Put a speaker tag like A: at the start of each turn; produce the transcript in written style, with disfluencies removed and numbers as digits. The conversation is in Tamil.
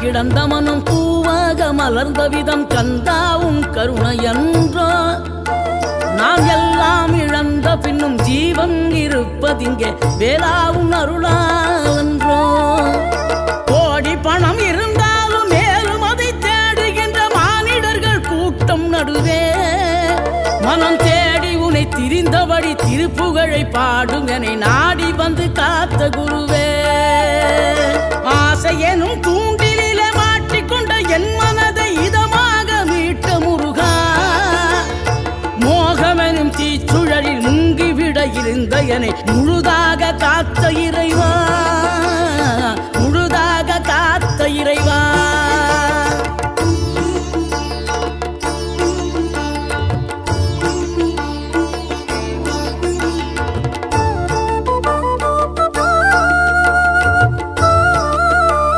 A: கிடந்த மனம் பூவாக மலர்ந்த விதம் கந்தாவும் கருணையன்றோ நாம் எல்லாம் இழந்த பின்னும் ஜீவன் இருப்பதிங்கே வேளாவும் அருளான்றோ கோடி பணம் இருந்தாலும் மேலும் அதை தேடுகின்ற மானிடர்கள் கூட்டம் நடுவே மனம் தேடி உனை திரிந்தபடி திருப்புகழை பாடும் என நாடி வந்து காத்த குருவே ஆசை எனும் தூண்டிலே மாட்டிக்கொண்ட என் மனதை இதமாக மீட்ட முருகா மோகமெனும் தீச்சுழலில் முங்கிவிட இருந்த என்னை முழு